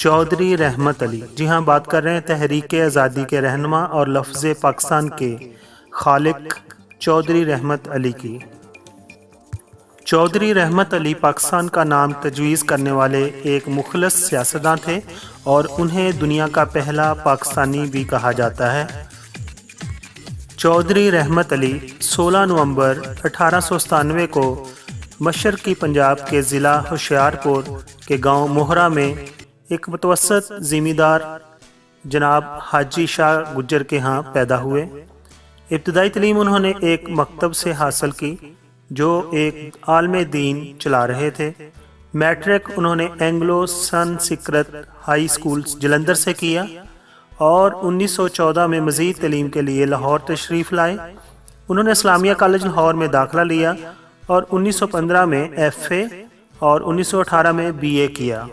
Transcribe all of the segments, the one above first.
چودھری رحمت علی، جی ہاں، بات کر رہے ہیں تحریک آزادی کے رہنما اور لفظ پاکستان کے خالق چودھری رحمت علی کی۔ چودھری رحمت علی پاکستان کا نام تجویز کرنے والے ایک مخلص سیاستداں تھے اور انہیں دنیا کا پہلا پاکستانی بھی کہا جاتا ہے۔ چودھری رحمت علی 16 نومبر 1897 کو مشرقی پنجاب کے ضلع ہوشیارپور کے گاؤں موہرا میں ایک متوسط زمیندار جناب حاجی شاہ گجر کے ہاں پیدا ہوئے۔ ابتدائی تعلیم انہوں نے ایک مکتب سے حاصل کی جو ایک عالم دین چلا رہے تھے۔ میٹرک انہوں نے Anglo Sanskrit high school Jalandhar سے کیا اور 1914 میں مزید تعلیم کے لیے لاہور تشریف لائے۔ انہوں نے اسلامیہ کالج لاہور میں داخلہ لیا اور 1915 میں ایف اے اور 1918 میں بی اے کیا۔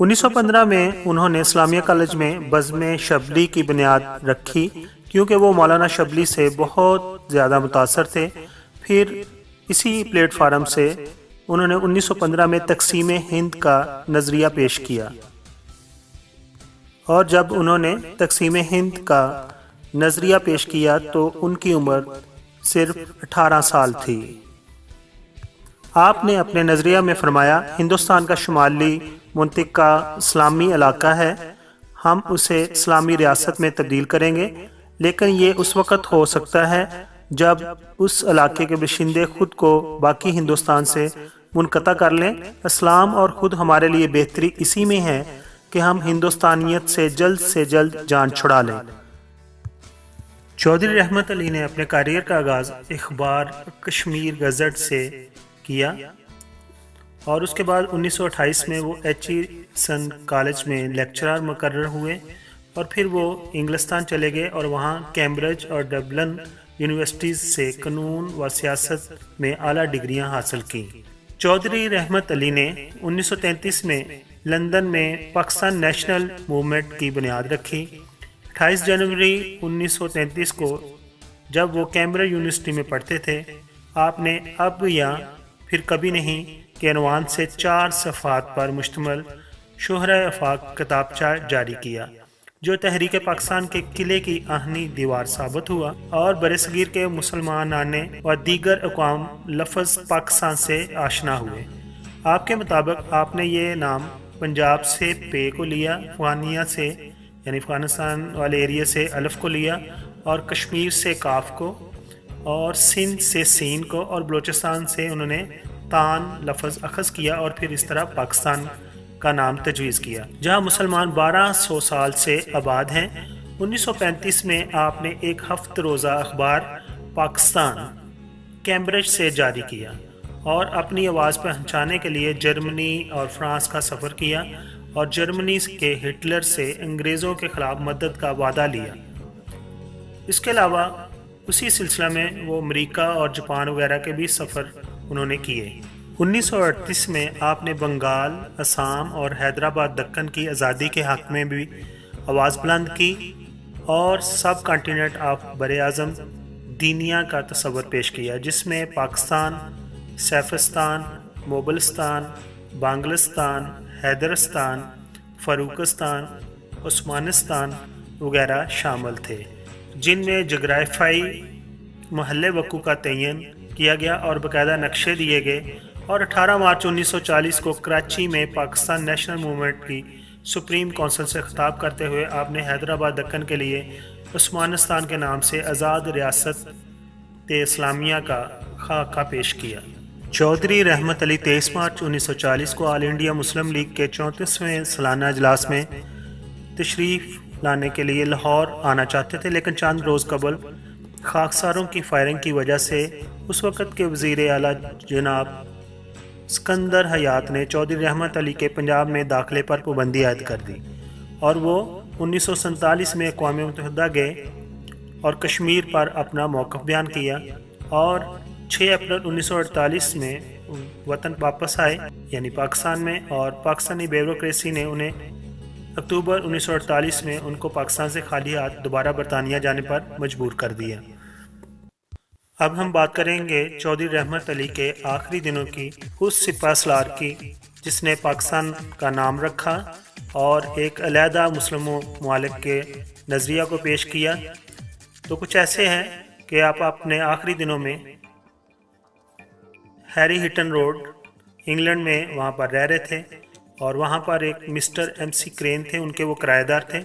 1915 میں انہوں نے اسلامیہ کالج میں بزم شبلی کی بنیاد رکھی کیونکہ وہ مولانا شبلی سے بہت زیادہ متاثر تھے۔ پھر اسی پلیٹ فارم سے انہوں نے 1915 میں تقسیم ہند کا نظریہ پیش کیا، اور جب انہوں نے تقسیم ہند کا نظریہ پیش کیا تو ان کی عمر صرف 18 سال تھی۔ آپ نے اپنے نظریہ میں فرمایا، ہندوستان کا شمالی منطقہ اسلامی علاقہ ہے، ہم اسے اسلامی ریاست میں تبدیل کریں گے، لیکن یہ اس وقت ہو سکتا ہے جب اس علاقے کے باشندے خود کو باقی ہندوستان سے منقطع کر لیں۔ اسلام اور خود ہمارے لیے بہتری اسی میں ہے کہ ہم ہندوستانیت سے جلد جان چھڑا لیں۔ چودھری رحمت علی نے اپنے کیریئر کا آغاز اخبار کشمیر گزٹ سے کیا اور اس کے بعد 1928 میں وہ ایچیسن کالج میں لیکچرر مقرر ہوئے اور پھر وہ انگلستان چلے گئے اور وہاں کیمبرج اور ڈبلن یونیورسٹیز سے قانون و سیاست میں اعلیٰ ڈگریاں حاصل کی۔ چودھری رحمت علی نے 1933 میں لندن میں پاکستان نیشنل موومنٹ کی بنیاد رکھی۔ 28 جنوری 1933 کو جب وہ کیمبرج یونیورسٹی میں پڑھتے تھے، آپ نے اب یا پھر کبھی نہیں کے عنوان سے 4 صفحات پر مشتمل شہرۂ آفاق کتابچہ جاری کیا، جو تحریک پاکستان کے قلعے کی آہنی دیوار ثابت ہوا اور برصغیر کے مسلمانان و دیگر اقوام لفظ پاکستان سے آشنا ہوئے۔ آپ کے مطابق آپ نے یہ نام پنجاب سے پے کو لیا، افغانیہ سے یعنی افغانستان والے ایریا سے الف کو لیا، اور کشمیر سے کاف کو، اور سندھ سے سین کو، اور بلوچستان سے انہوں نے تان لفظ اخذ کیا اور پھر اس طرح پاکستان کا نام تجویز کیا، جہاں مسلمان 1200 سال سے آباد ہیں۔ 1935 میں آپ نے ایک ہفت روزہ اخبار پاکستان کیمبرج سے جاری کیا اور اپنی آواز پہنچانے کے لیے جرمنی اور فرانس کا سفر کیا اور جرمنی کے ہٹلر سے انگریزوں کے خلاف مدد کا وعدہ لیا۔ اس کے علاوہ اسی سلسلہ میں وہ امریکہ اور جاپان وغیرہ کے بھی سفر انہوں نے کیے۔ 1938 میں آپ نے بنگال، آسام اور حیدرآباد دکن کی آزادی کے حق میں بھی آواز بلند کی اور سب کانٹیننٹ آف بر اعظم دنیا کا تصور پیش کیا، جس میں پاکستان، سیفستان، موبلستان، بانگلستان، حیدرستان، فاروقستان، عثمانستان وغیرہ شامل تھے، جن میں جغرافیائی محل وقوع کا تعین کیا گیا اور باقاعدہ نقشے دیے گئے۔ اور 18 مارچ 1940 کو کراچی میں پاکستان نیشنل موومنٹ کی سپریم کونسل سے خطاب کرتے ہوئے آپ نے حیدرآباد دکن کے لیے عثمانستان کے نام سے آزاد ریاست اسلامیہ کا خاکہ پیش کیا۔ چودھری رحمت علی 23 مارچ 1940 کو آل انڈیا مسلم لیگ کے 34ویں سالانہ اجلاس میں تشریف لانے کے لیے لاہور آنا چاہتے تھے، لیکن چند روز قبل خاکساروں کی فائرنگ کی وجہ سے اس وقت کے وزیر اعلیٰ جناب سکندر حیات نے چودھری رحمت علی کے پنجاب میں داخلے پر پابندی عائد کر دی اور وہ 1947 میں اقوام متحدہ گئے اور کشمیر پر اپنا موقف بیان کیا اور 6 اپریل 1948 میں وطن واپس آئے یعنی پاکستان میں، اور پاکستانی بیوروکریسی نے انہیں اکتوبر 1948 میں ان کو پاکستان سے خالی ہاتھ دوبارہ برطانیہ جانے پر مجبور کر دیا۔ اب ہم بات کریں گے چودھری رحمت علی کے آخری دنوں کی، اس سپہ سالار کی جس نے پاکستان کا نام رکھا اور ایک علیحدہ مسلم ممالک کے نظریہ کو پیش کیا۔ تو کچھ ایسے ہیں کہ آپ اپنے آخری دنوں میں ہیری ہٹن روڈ انگلینڈ میں وہاں پر رہ رہے تھے، اور وہاں پر ایک مسٹر ایم سی کرین تھے، ان کے وہ کرایہ دار تھے۔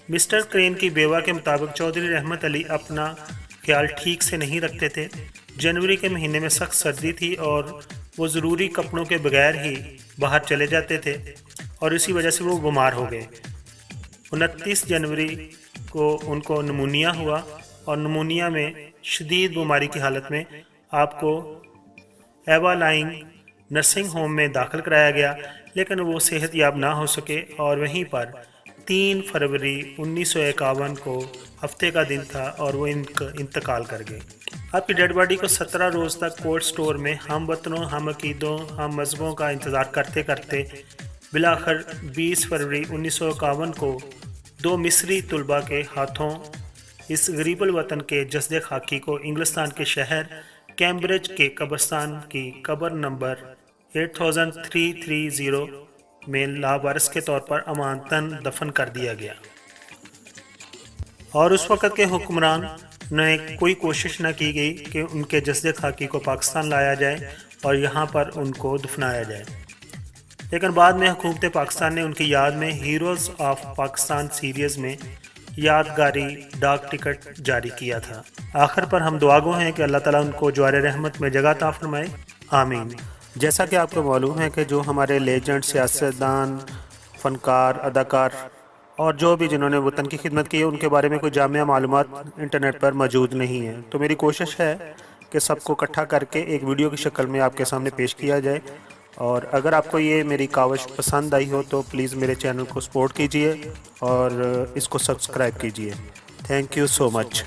مسٹر کرین کی بیوہ کے مطابق چودھری رحمت علی اپنا خیال ٹھیک سے نہیں رکھتے تھے۔ جنوری کے مہینے میں سخت سردی تھی اور وہ ضروری کپڑوں کے بغیر ہی باہر چلے جاتے تھے، اور اسی وجہ سے وہ بیمار ہو گئے۔ 29 جنوری کو ان کو نمونیا ہوا، اور نمونیا میں شدید بیماری کی حالت میں آپ کو ایوا لائن نرسنگ ہوم میں داخل کرایا گیا، لیکن وہ صحت یاب نہ ہو سکے، اور وہیں پر 3 فروری 1951 کو ہفتے کا دن تھا اور وہ انتقال کر گئے۔ آپ کی ڈیڈ باڈی کو 17 روز تک کولڈ سٹور میں ہم وطنوں، ہم عقیدوں، ہم مذہبوں کا انتظار کرتے کرتے بالآخر 20 فروری 1951 کو 2 مصری طلباء کے ہاتھوں اس غریب الوطن کے جسد خاکی کو انگلستان کے شہر کیمبرج کے قبرستان کی قبر نمبر 8330 میں لاوارث کے طور پر امانتاً دفن کر دیا گیا، اور اس وقت کے حکمران نے کوئی کوشش نہ کی گئی کہ ان کے جسد خاکی کو پاکستان لایا جائے اور یہاں پر ان کو دفنایا جائے، لیکن بعد میں حکومت پاکستان نے ان کی یاد میں ہیروز آف پاکستان سیریز میں یادگاری ڈاک ٹکٹ جاری کیا تھا۔ آخر پر ہم دعا گو ہیں کہ اللہ تعالیٰ ان کو جوار رحمت میں جگہ عطا فرمائے، آمین۔ جیسا کہ آپ کو معلوم ہے کہ جو ہمارے لیجنڈ، سیاستدان، فنکار، اداکار اور جو بھی جنہوں نے وطن کی خدمت کی ہے، ان کے بارے میں کوئی جامع معلومات انٹرنیٹ پر موجود نہیں ہے، تو میری کوشش ہے کہ سب کو اکٹھا کر کے ایک ویڈیو کی شکل میں آپ کے سامنے پیش کیا جائے، اور اگر آپ کو یہ میری کاوش پسند آئی ہو تو پلیز میرے چینل کو سپورٹ کیجئے اور اس کو سبسکرائب کیجئے۔ Thank you so much.